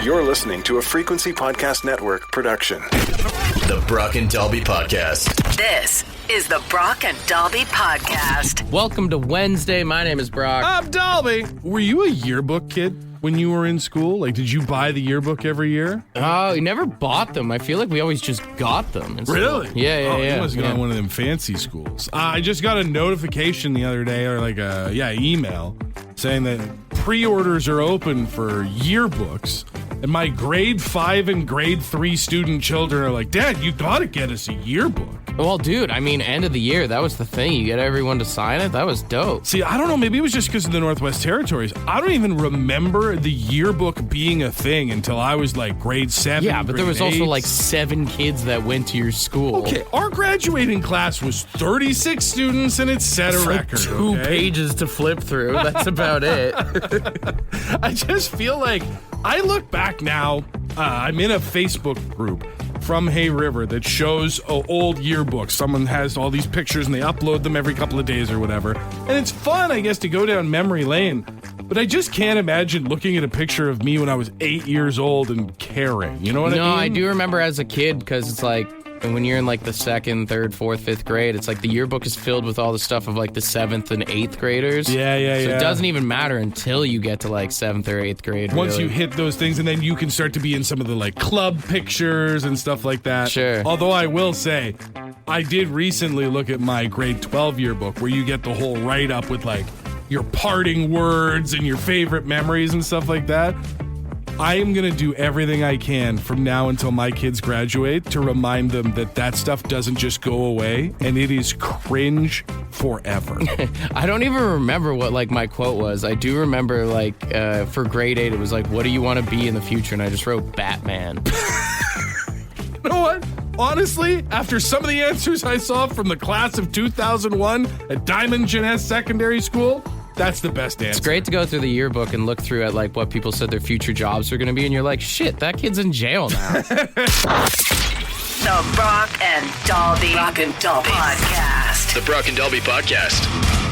You're listening to a Frequency Podcast Network production. The Brock and Dalby Podcast. This is the Brock and Dalby Podcast. Welcome to Wednesday. My name is Brock. I'm Dalby. Were you a yearbook kid when you were in school? Like, did you buy the yearbook every year? Oh, we never bought them. I feel like we always just got them. Really? Yeah. You must have gone to one of them fancy schools. I just got a notification the other day, or like email, saying that pre-orders are open for yearbooks. And my grade 5 and grade 3 student children are like, Dad, you gotta get us a yearbook. Well, dude, I mean, end of the year, that was the thing. You get everyone to sign it. That was dope. See, I don't know. Maybe it was just because of the Northwest Territories. I don't even remember the yearbook being a thing until I was like grade 7. Yeah, but there was also 8. like 7 kids that went to your school. Okay, our graduating class was 36 students and it set a record. 2 pages to flip through. That's about it. I just feel like I look back now. I'm in a Facebook group from Hay River that shows old yearbooks. Someone has all these pictures and they upload them every couple of days or whatever. And it's fun, I guess, to go down memory lane. But I just can't imagine looking at a picture of me when I was 8 years old and caring. You know what I mean? No, I do remember as a kid, because it's like, when you're in like the 2nd, 3rd, 4th, 5th grade, it's like the yearbook is filled with all the stuff of like the 7th and 8th graders. Yeah. So it doesn't even matter until you get to like 7th or 8th grade. Once really. you hit those things, and then you can start to be in some of the like club pictures and stuff like that. Sure. Although I will say, I did recently look at my grade 12 yearbook where you get the whole write-up with like your parting words and your favorite memories and stuff like that. I am going to do everything I can from now until my kids graduate to remind them that that stuff doesn't just go away, and it is cringe forever. I don't even remember what like my quote was. I do remember like for grade 8, it was like, what do you want to be in the future? And I just wrote Batman. You know what? Honestly, after some of the answers I saw from the class of 2001 at Diamond Jeunesse Secondary School, that's the best answer. It's great to go through the yearbook and look through at like what people said their future jobs are going to be, and you're like, shit, that kid's in jail now. The Brock and Dalby Podcast. The Brock and Dalby Podcast.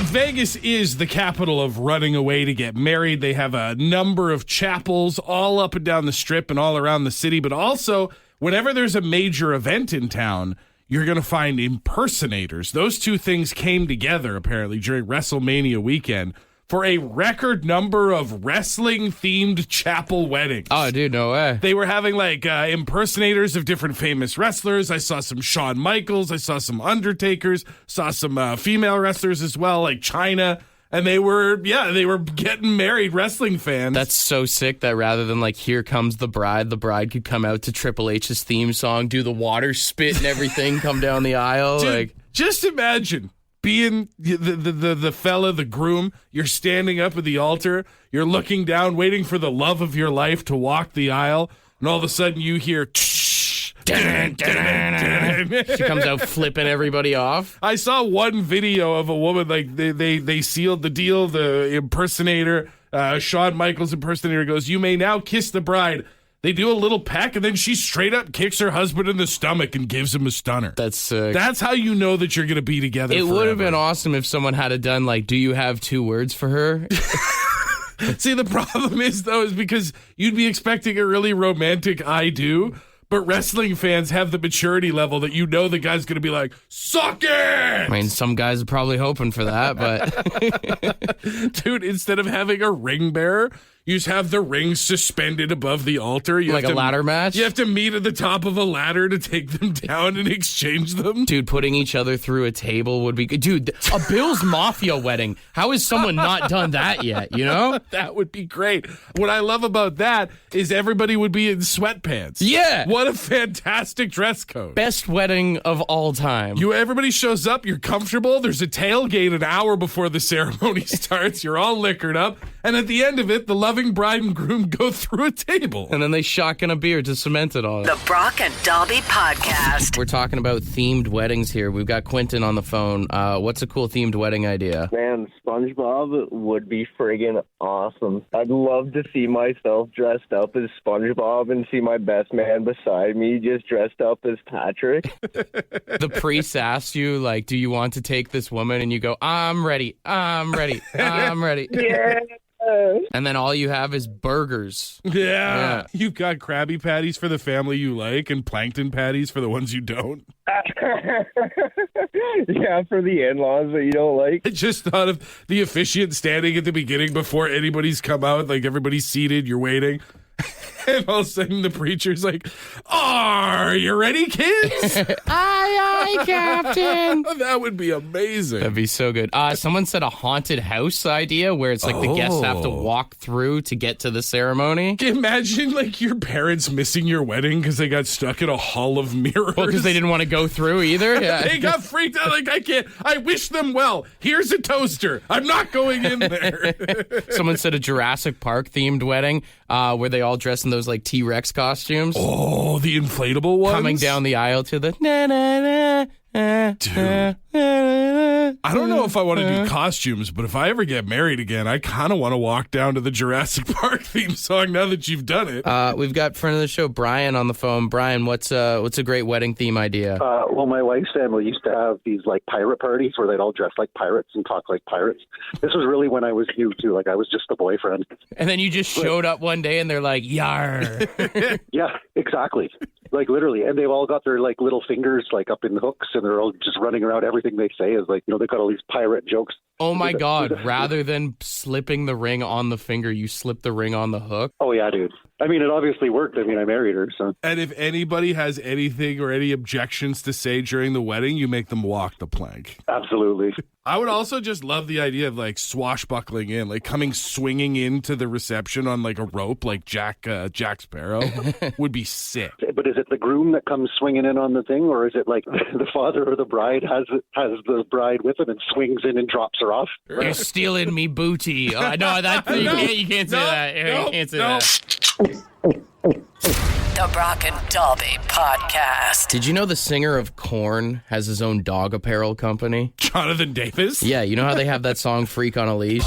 Vegas is the capital of running away to get married. They have a number of chapels all up and down the strip and all around the city, but also whenever there's a major event in town, you're going to find impersonators. Those two things came together, apparently, during WrestleMania weekend for a record number of wrestling-themed chapel weddings. Oh, dude, no way. They were having, like, impersonators of different famous wrestlers. I saw some Shawn Michaels. I saw some Undertakers. Saw some female wrestlers as well, like Chyna. And they were getting married, wrestling fans. That's so sick that rather than like, here comes the bride could come out to Triple H's theme song, do the water spit and everything, come down the aisle. Dude, like, just imagine being the fella, the groom. You're standing up at the altar. You're looking down, waiting for the love of your life to walk the aisle. And all of a sudden you hear... she comes out flipping everybody off. I saw one video of a woman, like they sealed the deal. The impersonator, Shawn Michaels impersonator, goes, "You may now kiss the bride." They do a little peck, and then she straight up kicks her husband in the stomach and gives him a stunner. That's sick. That's how you know that you're going to be together It forever. would have been awesome if someone had done like, do you have 2 words for her? See, the problem is, though, is because you'd be expecting a really romantic I do, but wrestling fans have the maturity level that you know the guy's going to be like, suck it! I mean, some guys are probably hoping for that, but... Dude, instead of having a ring bearer, you just have the rings suspended above the altar. You like have a ladder match? You have to meet at the top of a ladder to take them down and exchange them. Dude, putting each other through a table would be good. Dude, a Bill's Mafia wedding. How has someone not done that yet, you know? That would be great. What I love about that is everybody would be in sweatpants. Yeah. What a fantastic dress code. Best wedding of all time. Everybody shows up, you're comfortable, there's a tailgate an hour before the ceremony starts, you're all liquored up, and at the end of it, the loving bride and groom go through a table. And then they shotgun a beer to cement it all. The Brock and Dalby Podcast. We're talking about themed weddings here. We've got Quentin on the phone. What's a cool themed wedding idea? Man, SpongeBob would be friggin' awesome. I'd love to see myself dressed up as SpongeBob and see my best man beside me just dressed up as Patrick. The priest asks you, like, do you want to take this woman? And you go, I'm ready. I'm ready. I'm ready. Yeah. And then all you have is burgers. Yeah. You've got Krabby Patties for the family you like and Plankton Patties for the ones you don't. Yeah, for the in-laws that you don't like. I just thought of the officiant standing at the beginning before anybody's come out, like everybody's seated, you're waiting. And all of a sudden the preacher's like, "Are you ready, kids?" Aye, aye, Captain. That would be amazing. That'd be so good. Someone said a haunted house idea where it's like the guests have to walk through to get to the ceremony. Imagine like your parents missing your wedding because they got stuck in a hall of mirrors. Well, because they didn't want to go through either. Yeah. They got freaked out. Like, I can't. I wish them well. Here's a toaster. I'm not going in there. Someone said a Jurassic Park themed wedding where they all dress in those like T-Rex costumes. Oh, the inflatable ones? Coming down the aisle to the na na na. Dude. I don't know if I want to do costumes, but if I ever get married again, I kind of want to walk down to the Jurassic Park theme song now that you've done it. We've got friend of the show, Brian, on the phone. Brian, what's a great wedding theme idea? Well, my wife's family used to have these like pirate parties where they'd all dress like pirates and talk like pirates. This was really when I was new too. Like I was just the boyfriend. And then you just showed up one day and they're like, "Yar." Yeah, exactly. Like literally, and they've all got their like little fingers like up in the hooks, and they're all just running around. Everything they say is like, they've got all these pirate jokes. Oh my God! Rather than slipping the ring on the finger, you slip the ring on the hook. Oh yeah, dude. I mean, it obviously worked. I mean, I married her, so. And if anybody has anything or any objections to say during the wedding, you make them walk the plank. Absolutely. I would also just love the idea of like swashbuckling in, like coming swinging into the reception on like a rope, like Jack Sparrow, would be sick. But is it the groom that comes swinging in on the thing, or is it like the father or the bride has the bride with him and swings in and drops her off? You're stealing me booty. Oh, no, that you can't say that. You can't say that. The Brock and Dalby Podcast. Did you know the singer of Korn has his own dog apparel company? Jonathan Davis? Yeah, you know how they have that song Freak on a Leash?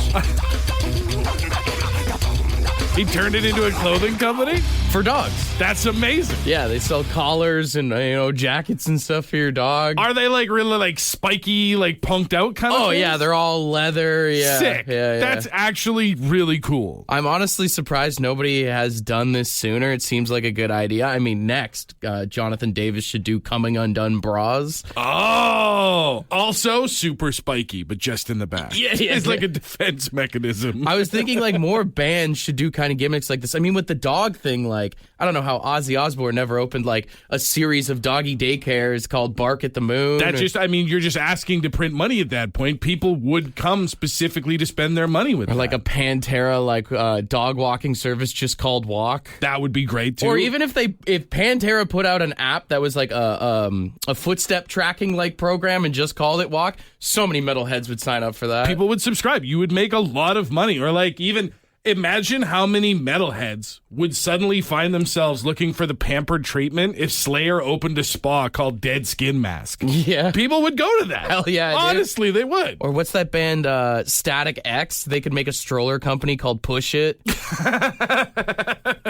He turned it into a clothing company? For dogs. That's amazing. Yeah, they sell collars and jackets and stuff for your dog. Are they like really like spiky, like punked out kind of Oh things? yeah, they're all leather. Yeah, Sick. Yeah. That's actually really cool. I'm honestly surprised nobody has done this sooner. It seems like a good idea. I mean, next, Jonathan Davis should do Coming Undone bras. Oh, also super spiky, but just in the back. Yeah. It's like a defense mechanism. I was thinking like more bands should do kind of gimmicks like this. I mean, with the dog thing, like, I don't know how Ozzy Osbourne never opened like a series of doggy daycares called Bark at the Moon. You're just asking to print money at that point. People would come specifically to spend their money with Or like a Pantera dog walking service just called Walk. That would be great too. Or even if Pantera put out an app that was like a footstep tracking like program and just called it Walk, so many metalheads would sign up for that. People would subscribe. You would make a lot of money. Or like even imagine how many metalheads would suddenly find themselves looking for the pampered treatment if Slayer opened a spa called Dead Skin Mask. Yeah. People would go to that. Hell yeah, dude. Honestly, they would. Or what's that band, Static X? They could make a stroller company called Push It.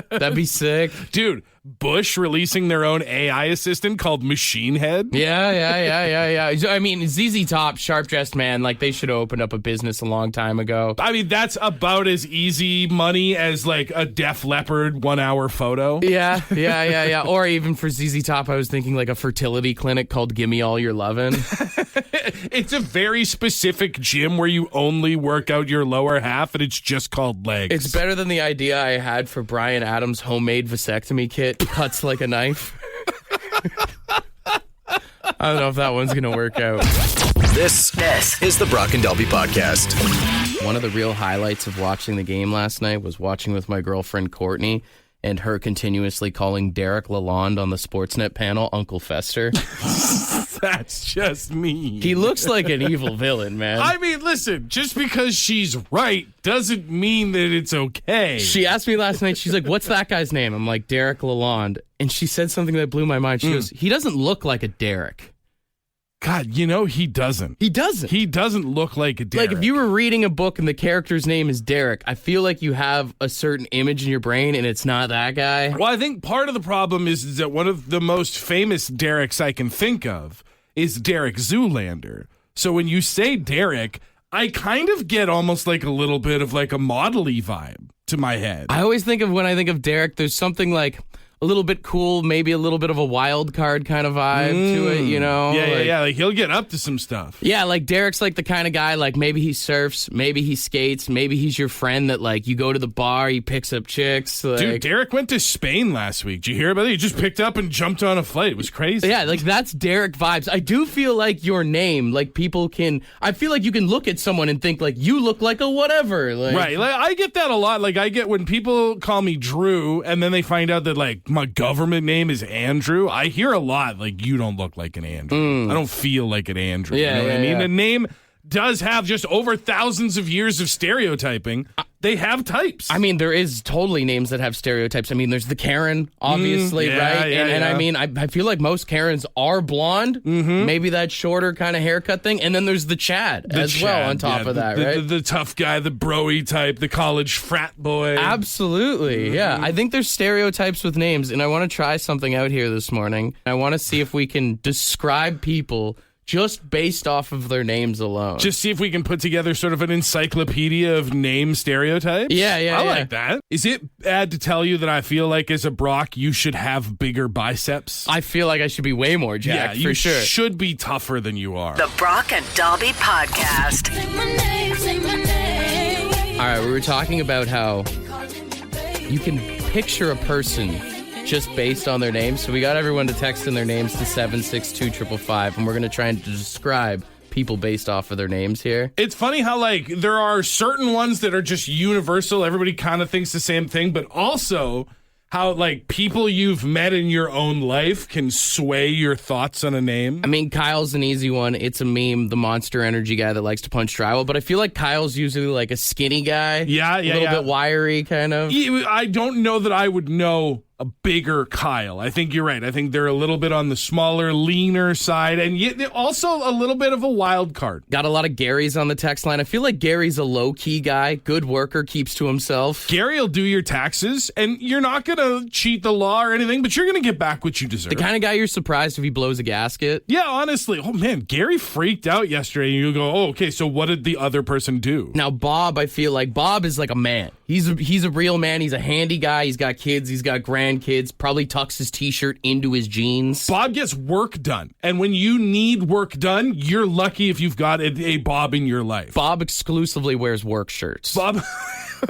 That'd be sick. Dude, Bush releasing their own AI assistant called Machine Head. Yeah. I mean, ZZ Top, Sharp Dressed Man, like they should have opened up a business a long time ago. I mean, that's about as easy money as like a Def Leppard 1 hour photo. Yeah. Or even for ZZ Top, I was thinking like a fertility clinic called Gimme All Your Lovin'. It's a very specific gym where you only work out your lower half and it's just called legs. It's better than the idea I had for Bryan Adams' homemade vasectomy kit. Cuts like a knife. I don't know if that one's going to work out. This is the Brock and Dalby Podcast. One of the real highlights of watching the game last night was watching with my girlfriend Courtney and her continuously calling Derek Lalonde on the Sportsnet panel Uncle Fester. That's just me. He looks like an evil villain, man. I mean, listen, just because she's right doesn't mean that it's okay. She asked me last night, she's like, what's that guy's name? I'm like, Derek Lalonde. And she said something that blew my mind. She goes, he doesn't look like a Derek. God, he doesn't. He doesn't. He doesn't look like a Derek. Like, if you were reading a book and the character's name is Derek, I feel like you have a certain image in your brain and it's not that guy. Well, I think part of the problem is that one of the most famous Dereks I can think of is Derek Zoolander. So when you say Derek, I kind of get almost like a little bit of like a model-y vibe to my head. I always think of, when I think of Derek, there's something like a little bit cool, maybe a little bit of a wild card kind of vibe to it, you know? Yeah. Like he'll get up to some stuff. Yeah, like Derek's like the kind of guy, like maybe he surfs, maybe he skates, maybe he's your friend that like you go to the bar, he picks up chicks. Like, Dude, Derek went to Spain last week. Did you hear about it? He just picked up and jumped on a flight. It was crazy. yeah, like that's Derek vibes. I do feel like your name, like I feel like you can look at someone and think like you look like a whatever. Like, Right. Like I get that a lot. Like I get when people call me Drew and then they find out that like my government name is Andrew. I hear a lot like you don't look like an Andrew. I don't feel like an Andrew. Yeah, you know what I mean? yeah. The name does have just over thousands of years of stereotyping. They have types. I mean, there is totally names that have stereotypes. I mean, there's the Karen, obviously, yeah, right? yeah, and yeah. I mean, I feel like most Karens are blonde. Maybe that shorter kind of haircut thing. And then there's the Chad as well on top of that, right? The tough guy, the bro-y type, the college frat boy. Absolutely, yeah. I think there's stereotypes with names, and I want to try something out here this morning. I want to see if we can describe people just based off of their names alone. Just see if we can put together sort of an encyclopedia of name stereotypes. Yeah, I like that. Is it bad to tell you that I feel like as a Brock, you should have bigger biceps? I feel like I should be way more jacked, you for sure. should be tougher than you are. The Brock and Dalby Podcast. All right, we were talking about how you can picture a person just based on their names. So we got everyone to text in their names to 762-555, and we're going to try and describe people based off of their names here. It's funny how, like, there are certain ones that are just universal. Everybody kind of thinks the same thing, but also how, like, people you've met in your own life can sway your thoughts on a name. I mean, Kyle's an easy one. It's a meme, the Monster Energy guy that likes to punch drywall, but I feel like Kyle's usually like a skinny guy. Yeah, A little bit wiry, kind of. I don't know that I would know a bigger Kyle. I think you're right. I think they're a little bit on the smaller, leaner side, and yet they're also a little bit of a wild card. Got a lot of Garys on the text line. I feel like Gary's a low-key guy. Good worker, keeps to himself. Gary will do your taxes, and you're not going to cheat the law or anything, but you're going to get back what you deserve. The kind of guy you're surprised if he blows a gasket. Yeah, honestly. Oh, man, Gary freaked out yesterday, and you go, oh, okay, so what did the other person do? Now, Bob, I feel like Bob is like a man. He's a real man. He's a handy guy. He's got kids. He's got grandkids. Probably tucks his T-shirt into his jeans. Bob gets work done. And when you need work done, you're lucky if you've got a Bob in your life. Bob exclusively wears work shirts.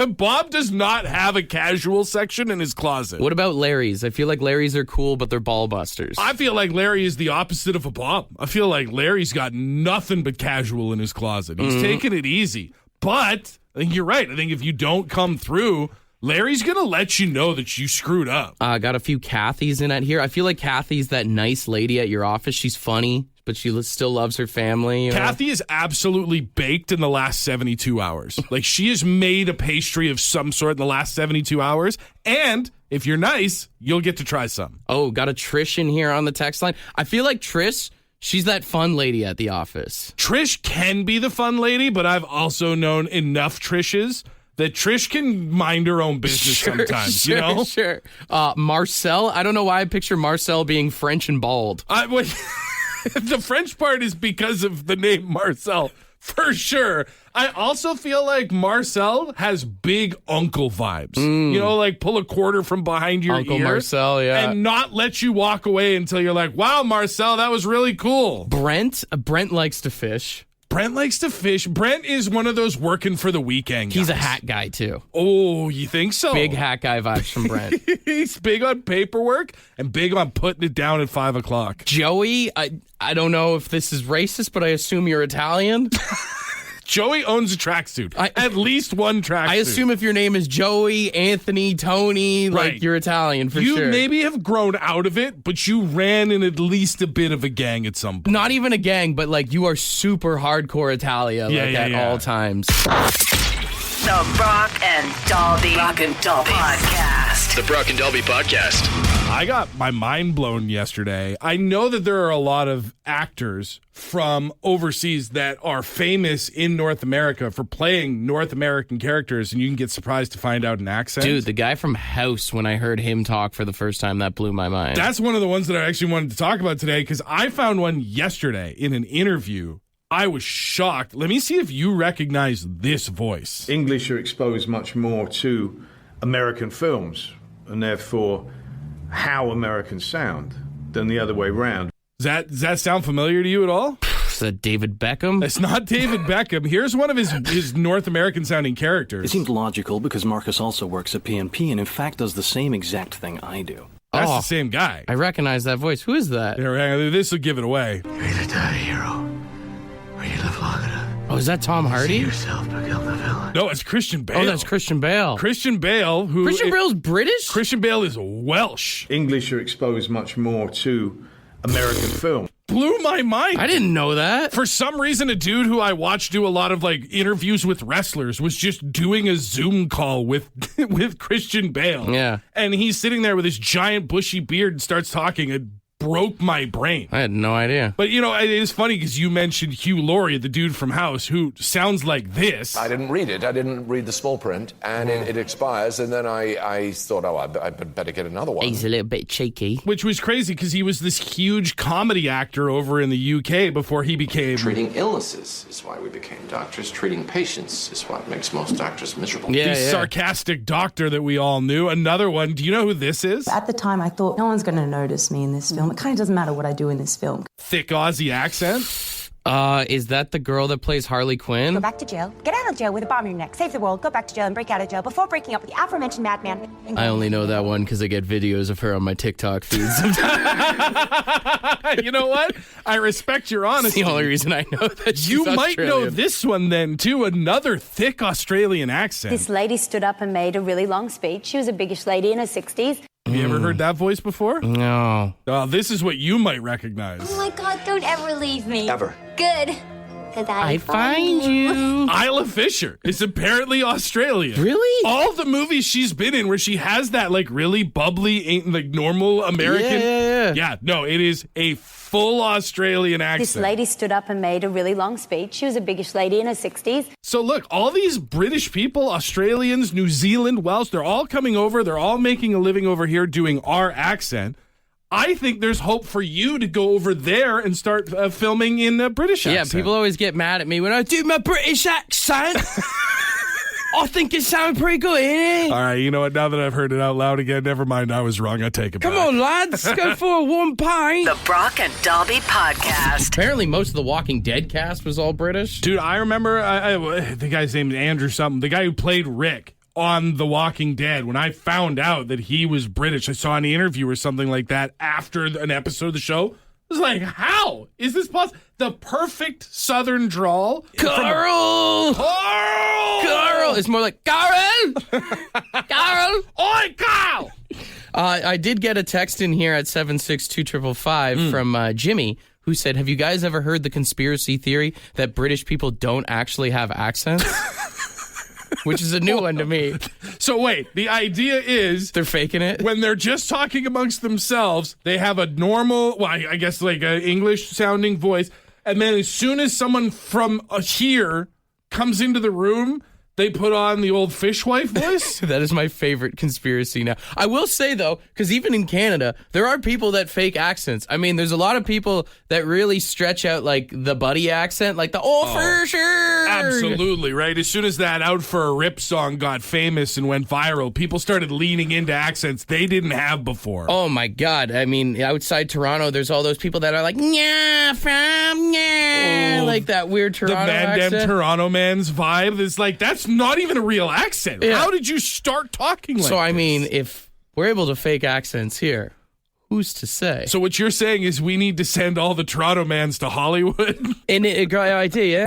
Bob does not have a casual section in his closet. What about Larry's? I feel like Larry's are cool, but they're ball busters. I feel like Larry is the opposite of a Bob. I feel like Larry's got nothing but casual in his closet. He's taking it easy. But I think you're right. I think if you don't come through, Larry's going to let you know that you screwed up. Got a few Kathys in it here. I feel like Kathy's that nice lady at your office. She's funny, but she still loves her family. Kathy is absolutely baked in the last 72 hours. Like, she has made a pastry of some sort in the last 72 hours. And if you're nice, you'll get to try some. Oh, got a Trish in here on the text line. I feel like Trish, she's that fun lady at the office. Trish can be the fun lady, but I've also known enough Trishes that Trish can mind her own business sometimes, you know? Sure. Marcel, I don't know why I picture Marcel being French and bald. The French part is because of the name Marcel, for sure. I also feel like Marcel has big uncle vibes. You know, like pull a quarter from behind your Uncle ear. Marcel, yeah. And not let you walk away until you're like, wow, Marcel, that was really cool. Brent likes to fish. Brent likes to fish. Brent is one of those working for the weekend guys. He's a hat guy, too. Oh, you think so? Big hat guy vibes from Brent. He's big on paperwork and big on putting it down at 5 o'clock. Joey, I don't know if this is racist, but I assume you're Italian. Joey owns a tracksuit. At least one tracksuit. I assume if your name is Joey, Anthony, Tony, Right. like you're Italian for you sure. You maybe have grown out of it, but you ran in at least a bit of a gang at some point. Not even a gang, but like you are super hardcore Italia at all times. The Brock and Dalby Podcast. The Brock and Dalby Podcast. I got my mind blown yesterday. I know that there are a lot of actors from overseas that are famous in North America for playing North American characters, and you can get surprised to find out an accent. Dude, the guy from House, when I heard him talk for the first time, that blew my mind. That's one of the ones that I actually wanted to talk about today, because I found one yesterday in an interview I was shocked. Let me see if you recognize this voice. English are exposed much more to American films and therefore how Americans sound than the other way round. Does that sound familiar to you at all? Is that David Beckham? It's not David Beckham. Here's one of his North American sounding characters. It seems logical because Marcus also works at PNP and in fact does the same exact thing I do. That's the same guy. I recognize that voice. Who is that? This will give it away. You're either die a hero or you live long enough. Oh, is that Tom Hardy? See yourself become the villain. No, it's Christian Bale. Oh, that's Christian Bale. Christian Bale, Christian Bale's British? Christian Bale is Welsh. English are exposed much more to American film. Blew my mind. I didn't know that. For some reason, a dude who I watched do a lot of like interviews with wrestlers was just doing a Zoom call with with Christian Bale. Yeah. And he's sitting there with his giant bushy beard and starts talking. It broke my brain. I had no idea. But, it is funny because you mentioned Hugh Laurie, the dude from House, who sounds like this. I didn't read it. I didn't read the small print, and it expires, and then I thought, I better get another one. He's a little bit cheeky. Which was crazy because he was this huge comedy actor over in the UK before he became... Treating illnesses is why we became doctors. Treating patients is what makes most doctors miserable. The sarcastic doctor that we all knew. Another one. Do you know who this is? At the time, I thought, no one's going to notice me in this film. It kind of doesn't matter what I do in this film. Thick Aussie accent? Is that the girl that plays Harley Quinn? Go back to jail. Get out of jail with a bomb in your neck. Save the world. Go back to jail and break out of jail before breaking up with the aforementioned madman. I only know that one because I get videos of her on my TikTok feed sometimes. You know what? I respect your honesty. It's the only reason I know that she's You might Australian. know this one then, too. Another thick Australian accent. This lady stood up and made a really long speech. She was a biggish lady in her 60s. Have you ever heard that voice before? No. This is what you might recognize. Oh my God, don't ever leave me. Ever. Good. Because I find you. Isla Fisher is apparently Australian. Really? All the movies she's been in where she has that like really bubbly, like normal American. Yeah, no, it is a full Australian accent. This lady stood up and made a really long speech. She was a biggish lady in her 60s. So look, all these British people, Australians, New Zealand, Welsh, they're all coming over. They're all making a living over here doing our accent. I think there's hope for you to go over there and start filming in a British accent. Yeah, people always get mad at me when I do my British accent. I think it sounds pretty good, innit? All right, you know what? Now that I've heard it out loud again, never mind. I was wrong. I take it back. Come on, lads. Go for a 1 pint. The Brock and Dalby Podcast. Apparently, most of the Walking Dead cast was all British. Dude, I remember the guy's name is Andrew something. The guy who played Rick on The Walking Dead. When I found out that he was British, I saw an interview or something like that after an episode of the show. I was like, how is this possible? The perfect Southern drawl. Carl! It's more like, Carl! Carl! Oi, Carl! I did get a text in here at 762-555 from Jimmy, who said, have you guys ever heard the conspiracy theory that British people don't actually have accents? Which is a new one to me. So wait, the idea is... They're faking it? When they're just talking amongst themselves, they have a normal, well, I guess like an English-sounding voice, and then as soon as someone from here comes into the room, they put on the old fishwife voice? That is my favorite conspiracy now. I will say, though, because even in Canada, there are people that fake accents. I mean, there's a lot of people that really stretch out, like, the buddy accent, like the, for sure. Absolutely, right? As soon as that Out for a Rip song got famous and went viral, people started leaning into accents they didn't have before. Oh, my God. I mean, outside Toronto, there's all those people that are like, like that weird Toronto accent. The Toronto man's vibe is like, that's not even a real accent. Yeah. How did you start talking like So, I this? mean, if we're able to fake accents here, who's to say? So what you're saying is we need to send all the Toronto mans to Hollywood? And a great idea, yeah?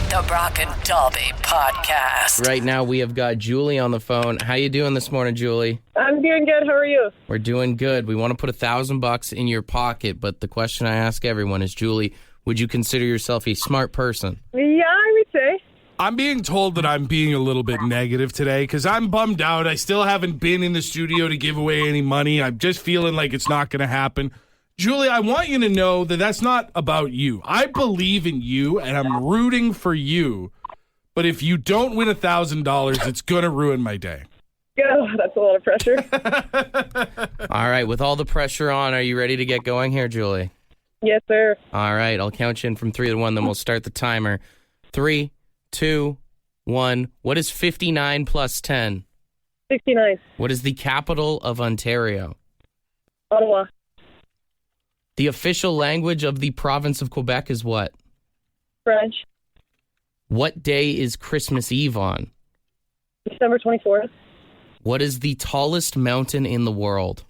The Brock and Dalby Podcast. Right now, we have got Julie on the phone. How you doing this morning, Julie? I'm doing good. How are you? We're doing good. We want to put $1,000 in your pocket, but the question I ask everyone is, Julie, would you consider yourself a smart person? Yeah, I would say. I'm being told that I'm being a little bit negative today because I'm bummed out. I still haven't been in the studio to give away any money. I'm just feeling like it's not going to happen. Julie, I want you to know that that's not about you. I believe in you, and I'm rooting for you. But if you don't win $1,000, it's going to ruin my day. Oh, that's a lot of pressure. All right, with all the pressure on, are you ready to get going here, Julie? Yes, sir. All right, I'll count you in from 3 to 1, then we'll start the timer. 3, 2, 1. What is 59 plus 10? 69. What is the capital of Ontario? Ottawa. The official language of the province of Quebec is what? French. What day is Christmas Eve on? December 24th. What is the tallest mountain in the world?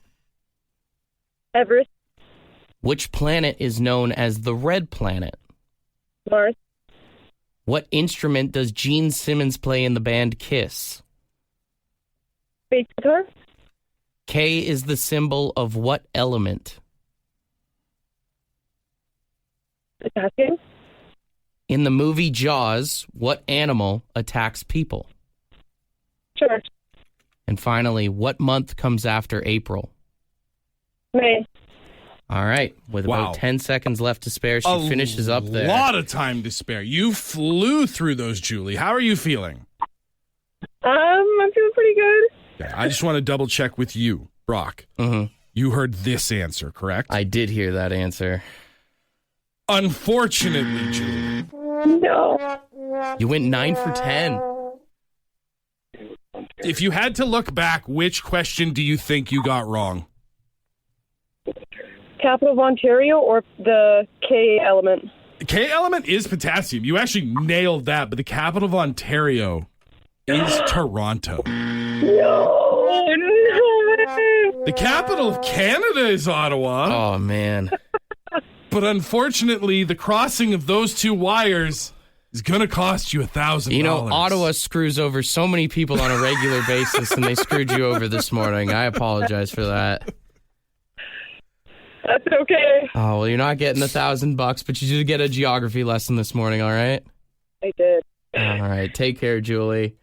Everest. Which planet is known as the Red Planet? Mars. What instrument does Gene Simmons play in the band Kiss? Bass guitar. K is the symbol of what element? Potassium. In the movie Jaws, what animal attacks people? Shark. And finally, what month comes after April? May. All right. With about 10 seconds left to spare, she finishes up there. A lot of time to spare. You flew through those, Julie. How are you feeling? I'm feeling pretty good. Okay, I just want to double check with you, Brock. Mm-hmm. You heard this answer, correct? I did hear that answer. Unfortunately, Julie. No. You went 9 for 10. If you had to look back, which question do you think you got wrong? Capital of Ontario or the K element? The K element is potassium. You actually nailed that, but the capital of Ontario is Toronto. No. The capital of Canada is Ottawa. Oh, man. But unfortunately, the crossing of those two wires is going to cost you $1,000. You know, Ottawa screws over so many people on a regular basis, and they screwed you over this morning. I apologize for that. That's okay. Oh, well, you're not getting $1,000, but you did get a geography lesson this morning, all right? I did. All right. Take care, Julie.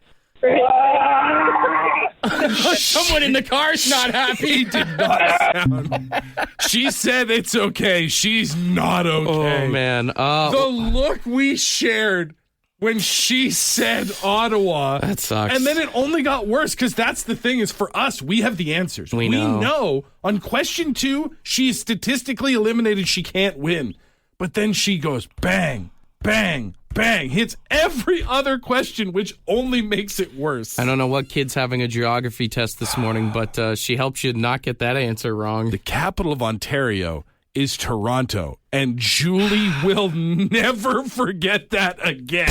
Someone in the car's not happy. He did not sound. She said it's okay. She's not okay. Oh, man. The look we shared when she said Ottawa. That sucks. And then it only got worse because that's the thing is for us, we have the answers. We know. On question 2, she's statistically eliminated. She can't win. But then she goes bang, bang, bang, hits every other question, which only makes it worse. I don't know what kid's having a geography test this morning, but she helps you not get that answer wrong. The capital of Ontario is Toronto, and Julie will never forget that again.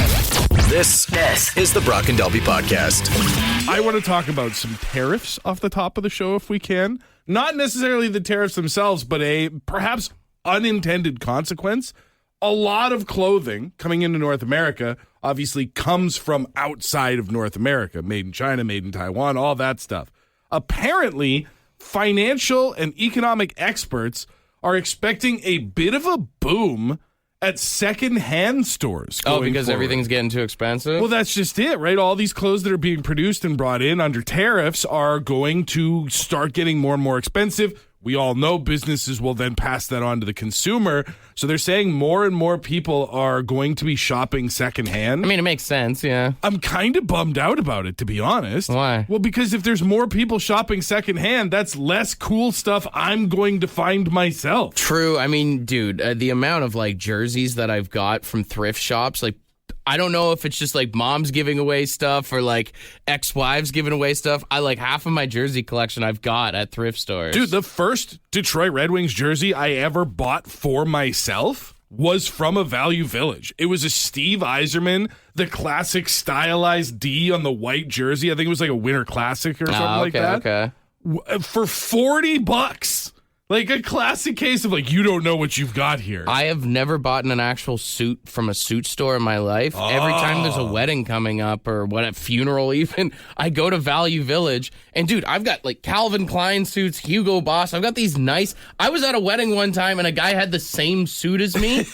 This is the Brock and Dalby Podcast. I want to talk about some tariffs off the top of the show if we can. Not necessarily the tariffs themselves, but a perhaps unintended consequence. A lot of clothing coming into North America obviously comes from outside of North America, made in China, made in Taiwan, all that stuff. Apparently, financial and economic experts are expecting a bit of a boom at secondhand stores. Oh, because forward. everything's getting too expensive? Well, that's just it, right? All these clothes that are being produced and brought in under tariffs are going to start getting more and more expensive. We all know businesses will then pass that on to the consumer. So they're saying more and more people are going to be shopping secondhand. I mean, it makes sense, yeah. I'm kind of bummed out about it, to be honest. Why? Well, because if there's more people shopping secondhand, that's less cool stuff I'm going to find myself. True. I mean, dude, the amount of like jerseys that I've got from thrift shops, like, I don't know if it's just like moms giving away stuff or like ex-wives giving away stuff. I like half of my jersey collection I've got at thrift stores. Dude, the first Detroit Red Wings jersey I ever bought for myself was from a Value Village. It was a Steve Yzerman, the classic stylized D on the white jersey. I think it was like a Winter Classic or something like that. Okay. For $40. Like a classic case of like, you don't know what you've got here. I have never bought an actual suit from a suit store in my life. Oh. Every time there's a wedding coming up or what, a funeral even, I go to Value Village. And dude, I've got like Calvin Klein suits, Hugo Boss. I've got these nice. I was at a wedding one time and a guy had the same suit as me.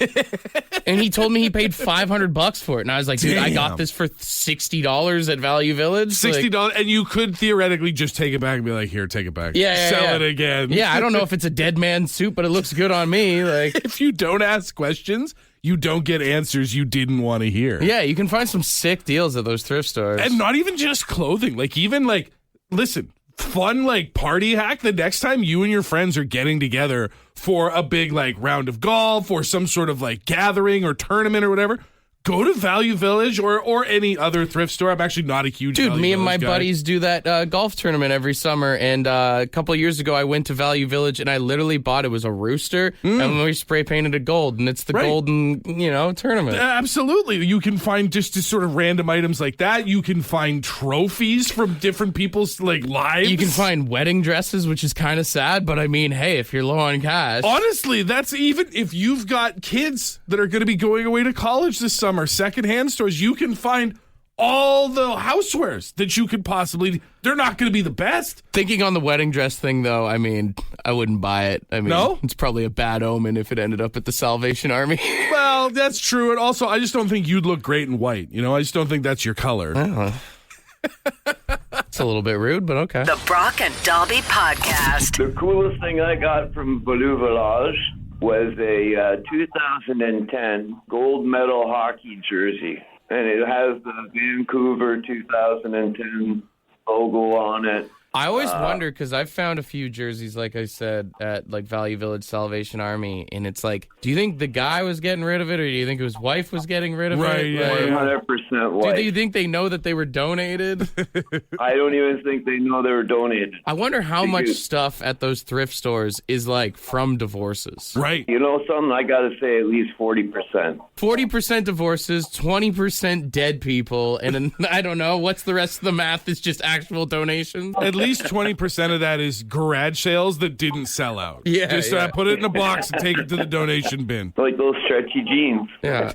And he told me he paid $500 for it. And I was like, dude, I got this for $60 at Value Village. $60, like, and you could theoretically just take it back and be like, here, take it back. Yeah, Sell it again. Yeah, I don't know if it's a dead man suit, but it looks good on me. Like, if you don't ask questions, you don't get answers you didn't want to hear. Yeah, you can find some sick deals at those thrift stores. And not even just clothing. Like, even like, listen, fun like party hack, the next time you and your friends are getting together for a big like round of golf or some sort of like gathering or tournament or whatever, go to Value Village or any other thrift store. I'm actually not a huge Dude, Value me and my Village guy. buddies do that golf tournament every summer. And a couple of years ago, I went to Value Village and I literally bought it was a rooster. And we spray painted it gold. And it's the golden, tournament. Absolutely. You can find just sort of random items like that. You can find trophies from different people's like lives. You can find wedding dresses, which is kind of sad. But I mean, hey, if you're low on cash. Honestly, that's even if you've got kids that are going to be going away to college this summer. Secondhand stores, you can find all the housewares that you could possibly. They're not going to be the best. Thinking on the wedding dress thing, though, I mean, I wouldn't buy it. I mean, no? It's probably a bad omen if it ended up at the Salvation Army. Well, that's true. And also, I just don't think you'd look great in white. I just don't think that's your color. It's a little bit rude, but okay. The Brock and Dalby Podcast. The coolest thing I got from Value Village was a 2010 gold medal hockey jersey, and it has the Vancouver 2010 logo on it. I always wonder because I've found a few jerseys, like I said, at like Value Village Salvation Army, and it's like, do you think the guy was getting rid of it, or do you think his wife was getting rid of it? Yeah. 100% wife. Do you think they know that they were donated? I don't even think they know they were donated. I wonder how much stuff at those thrift stores is like from divorces. Right. You know something? I got to say at least 40%. 40% divorces, 20% dead people, and then, I don't know, what's the rest of the math? It's just actual donations? At least 20% of that is garage sales that didn't sell out. Yeah, Just put it in a box and take it to the donation bin. Like those stretchy jeans. Yeah.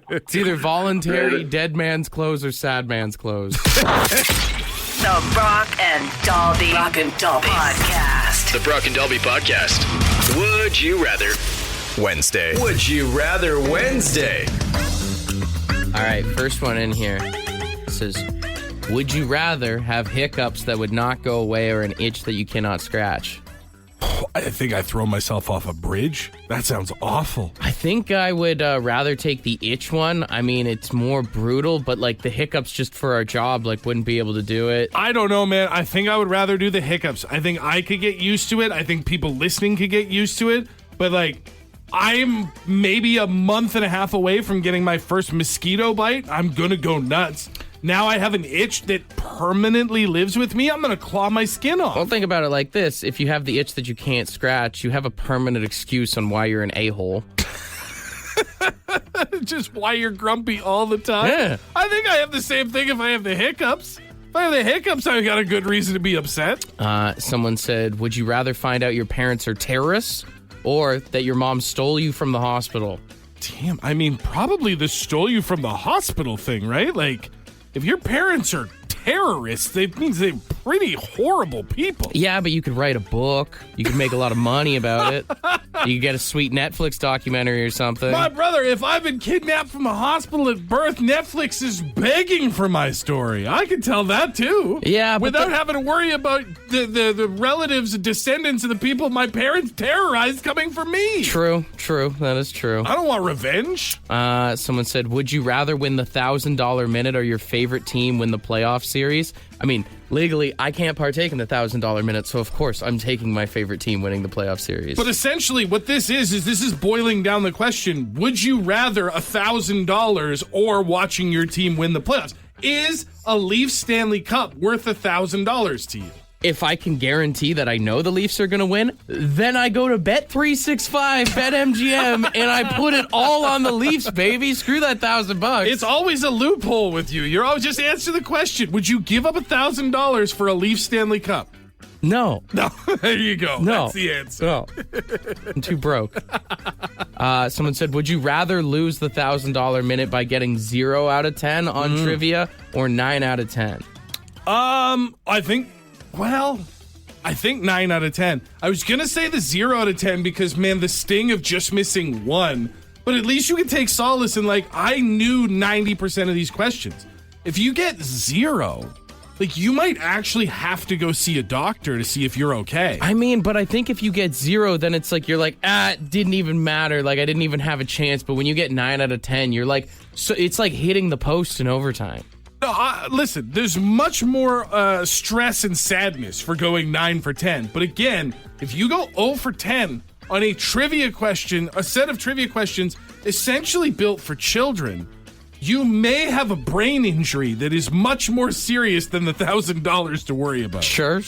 It's either voluntary dead man's clothes or sad man's clothes. The Brock and Dalby Podcast. The Brock and Dalby Podcast. Would you rather Wednesday? Would you rather Wednesday? All right, first one in here. It says, would you rather have hiccups that would not go away or an itch that you cannot scratch? I think I throw myself off a bridge. That sounds awful. I think I would rather take the itch one. I mean, it's more brutal, but like the hiccups just for our job, like wouldn't be able to do it. I don't know, man. I think I would rather do the hiccups. I think I could get used to it. I think people listening could get used to it. But like, I'm maybe a month and a half away from getting my first mosquito bite. I'm going to go nuts. Now I have an itch that permanently lives with me. I'm going to claw my skin off. Well, think about it like this. If you have the itch that you can't scratch, you have a permanent excuse on why you're an a-hole. Just why you're grumpy all the time? Yeah. I think I have the same thing if I have the hiccups. If I have the hiccups, I've got a good reason to be upset. Someone said, would you rather find out your parents are terrorists or that your mom stole you from the hospital? Damn, I mean, probably the stole you from the hospital thing, right? Like, if your parents are terrorists, that means they're pretty horrible people. Yeah, but you could write a book. You could make a lot of money about it. You could get a sweet Netflix documentary or something. My brother, if I've been kidnapped from a hospital at birth, Netflix is begging for my story. I can tell that too. Yeah, but without having to worry about the relatives and descendants of the people my parents terrorized coming for me. True. That is true. I don't want revenge. Someone said, would you rather win the $1,000 minute or your favorite team win the playoff series? I mean, legally, I can't partake in the $1,000 minute, so of course I'm taking my favorite team winning the playoff series. But essentially, what this is boiling down the question: would you rather $1,000 or watching your team win the playoffs? Is a Leafs Stanley Cup worth $1,000 to you? If I can guarantee that I know the Leafs are going to win, then I go to Bet365, BetMGM, and I put it all on the Leafs, baby. Screw that $1,000. It's always a loophole with you. You're always just answer the question. Would you give up $1,000 for a Leafs Stanley Cup? No. There you go. No. That's the answer. No. I'm too broke. Someone said, would you rather lose the $1,000 minute by getting 0 out of 10 on trivia or 9 out of 10? I think 9 out of 10. I was going to say the 0 out of 10 because, man, the sting of just missing one. But at least you can take solace in, like, I knew 90% of these questions. If you get 0, like, you might actually have to go see a doctor to see if you're okay. I mean, but I think if you get 0, then it's like, you're like, it didn't even matter. Like, I didn't even have a chance. But when you get 9 out of 10, you're like, so it's like hitting the post in overtime. No, listen, there's much more stress and sadness for going 9 for 10. But again, if you go 0 for 10 on a trivia question, a set of trivia questions essentially built for children, you may have a brain injury that is much more serious than the $1,000 to worry about. Sure.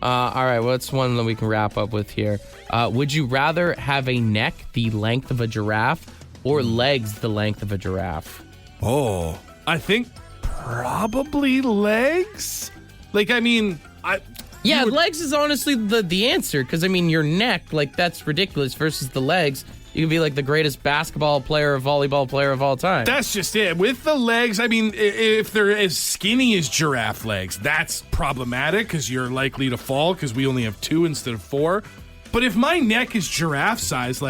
All right, what's one that we can wrap up with here? Would you rather have a neck the length of a giraffe or legs the length of a giraffe? Oh, I think probably legs. Legs is honestly the answer, because, your neck, that's ridiculous, versus the legs. You could be like the greatest basketball player or volleyball player of all time. That's just it. With the legs, if they're as skinny as giraffe legs, that's problematic because you're likely to fall because we only have 2 instead of 4. But if my neck is giraffe size,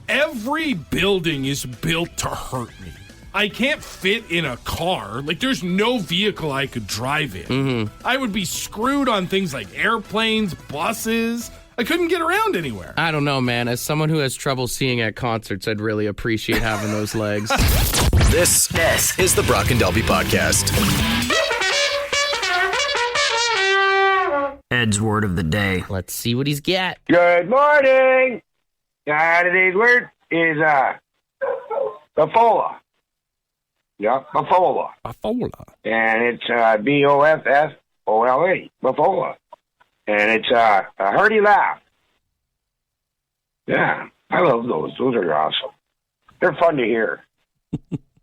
every building is built to hurt me. I can't fit in a car. There's no vehicle I could drive in. Mm-hmm. I would be screwed on things like airplanes, buses. I couldn't get around anywhere. I don't know, man. As someone who has trouble seeing at concerts, I'd really appreciate having those legs. This is the Brock and Dalby Podcast. Ed's word of the day. Let's see what he's got. Good morning. Today's word is Buffola. Yeah, Buffola. Buffola. And it's Boffola. Buffola. And it's a hearty laugh. Yeah, I love those. Those are awesome. They're fun to hear.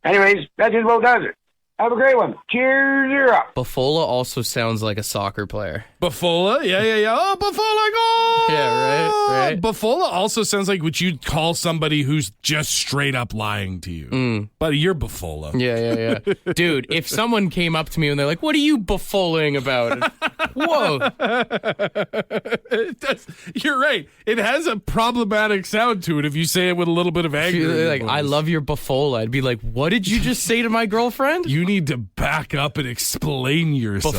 Anyways, that just about does it. Have a great one. Cheers, you're up. Buffola also sounds like a soccer player. Buffola? Yeah. Oh, Buffola, go! Yeah, right. Buffola also sounds like what you'd call somebody who's just straight up lying to you. Buddy, you're Buffola. Yeah. Dude, if someone came up to me and they're like, what are you buffoling about? Whoa. You're right. It has a problematic sound to it if you say it with a little bit of anger. I love your Buffola. I'd be like, what did you just say to my girlfriend? You need to back up and explain yourself.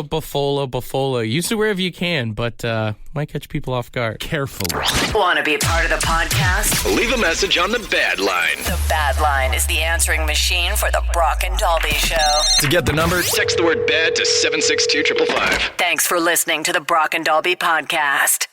Buffola. Use it wherever you can, but might catch people off guard. Carefully. Want to be a part of the podcast? Leave a message on the Bad Line. The Bad Line is the answering machine for the Brock and Dalby Show. To get the number, text the word BAD to 762-555. Thanks for listening to the Brock and Dalby Podcast.